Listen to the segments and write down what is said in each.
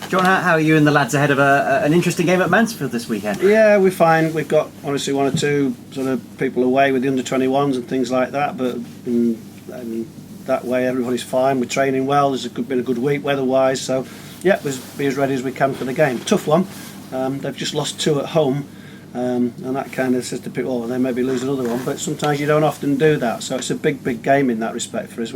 John, how are you and the lads ahead of an interesting game at Mansfield this weekend? Yeah, we're fine. We've got obviously one or two sort of people away with the under-21s and things like that, but in that way everybody's fine. We're training well. Been a good week weather-wise, so yeah, we'll be as ready as we can for the game. Tough one. They've just lost 2 at home, and that kind of says to people, oh, they maybe lose another one, but sometimes you don't often do that. So it's a big game in that respect for us.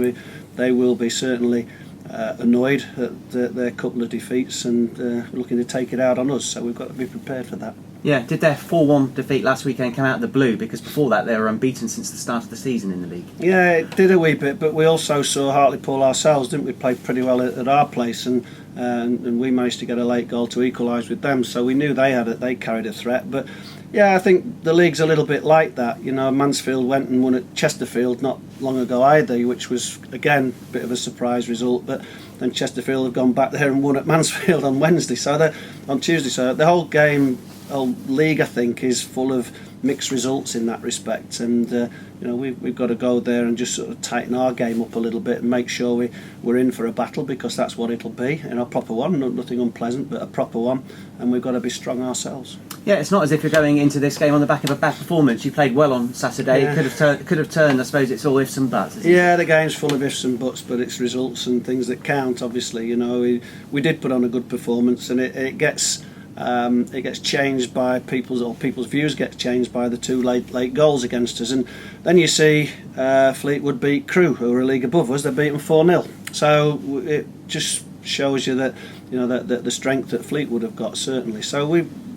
They will be certainly annoyed at their couple of defeats and looking to take it out on us, so we've got to be prepared for that. Yeah, did their 4-1 defeat last weekend come out of the blue? Because before that they were unbeaten since the start of the season in the league. Yeah, it did a wee bit, but we also saw Hartlepool ourselves, didn't we? Played pretty well at our place, and we managed to get a late goal to equalise with them, so we knew they carried a threat. But yeah, I think the league's a little bit like that. You know, Mansfield went and won at Chesterfield not long ago either, which was again a bit of a surprise result, but then Chesterfield have gone back there and won at Mansfield on Wednesday, on Tuesday, so the whole league I think is full of mixed results in that respect, and we've got to go there and just sort of tighten our game up a little bit and make sure we're in for a battle, because that's what it'll be, a proper one, nothing unpleasant, but a proper one, and we've got to be strong ourselves. Yeah, it's not as if you're going into this game on the back of a bad performance. You played well on Saturday. Yeah. It could have turned. I suppose it's all ifs and buts, isn't it? Yeah, the game's full of ifs and buts, but it's results and things that count. Obviously, we did put on a good performance, and it gets changed by people's views get changed by the 2 late goals against us, and then you see Fleetwood beat Crewe, who are a league above us. They beat them 4-0. So it just shows you that that the strength that Fleetwood have got, certainly. So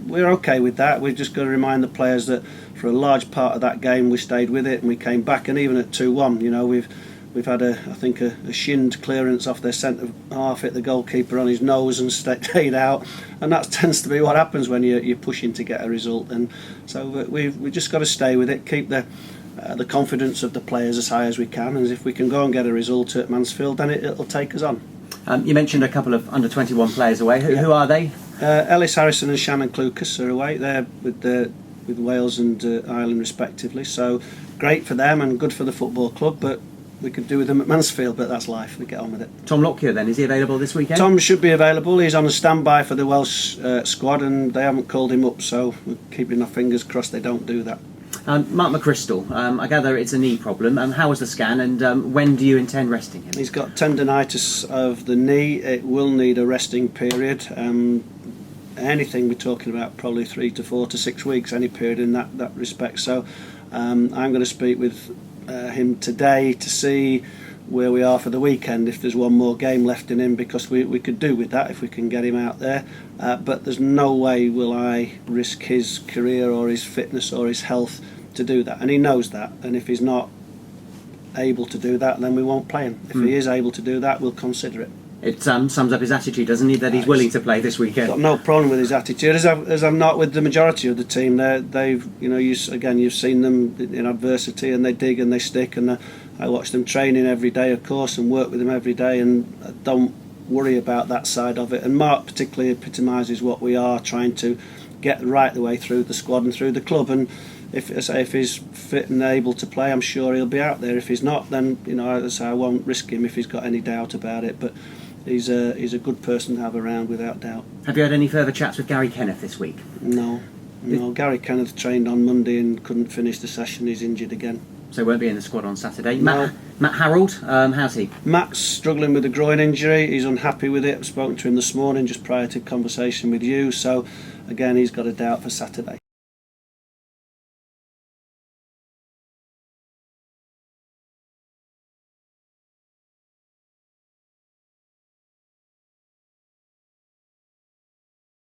we're okay with that. We've just got to remind the players that for a large part of that game we stayed with it and we came back, and even at 2-1, we've had a shinned clearance off their centre half, hit the goalkeeper on his nose and stayed out, and that tends to be what happens when you're pushing to get a result. And so we've just got to stay with it, keep the confidence of the players as high as we can, and if we can go and get a result at Mansfield, then it'll take us on. You mentioned a couple of under-21 players away. Who are they? Ellis Harrison and Shannon Clucas are away. They're with Wales and Ireland respectively, so great for them and good for the football club, but we could do with them at Mansfield, but that's life. We get on with it. Tom Lockyer, then, is he available this weekend? Tom should be available. He's on a standby for the Welsh squad, and they haven't called him up, so we're keeping our fingers crossed they don't do that. Mark McChrystal, I gather it's a knee problem. How was the scan, and when do you intend resting him? He's got tendinitis of the knee. It will need a resting period. Anything we're talking about probably 3 to 4 to 6 weeks, any period in that respect. So I'm going to speak with him today to see where we are for the weekend, if there's one more game left in him, because we could do with that if we can get him out there, but there's no way will I risk his career or his fitness or his health to do that, and he knows that, and if he's not able to do that, then we won't play him. If he is able to do that, we'll consider it. It sums up his attitude, doesn't he, that he's willing to play this weekend? Got no problem with his attitude, as I've not with the majority of the team. You've seen them in adversity, and they dig and they stick, and I watch them training every day, of course, and work with them every day, and I don't worry about that side of it. And Mark particularly epitomises what we are trying to get right the way through the squad and through the club. And if he's fit and able to play, I'm sure he'll be out there. If he's not, then I won't risk him if he's got any doubt about it. But he's a good person to have around, without doubt. Have you had any further chats with Gary Kenneth this week? No. Gary Kenneth trained on Monday and couldn't finish the session. He's injured again, so won't be in the squad on Saturday. No. Matt Harold, how's he? Matt's struggling with a groin injury. He's unhappy with it. I've spoken to him this morning just prior to conversation with you, so again he's got a doubt for Saturday.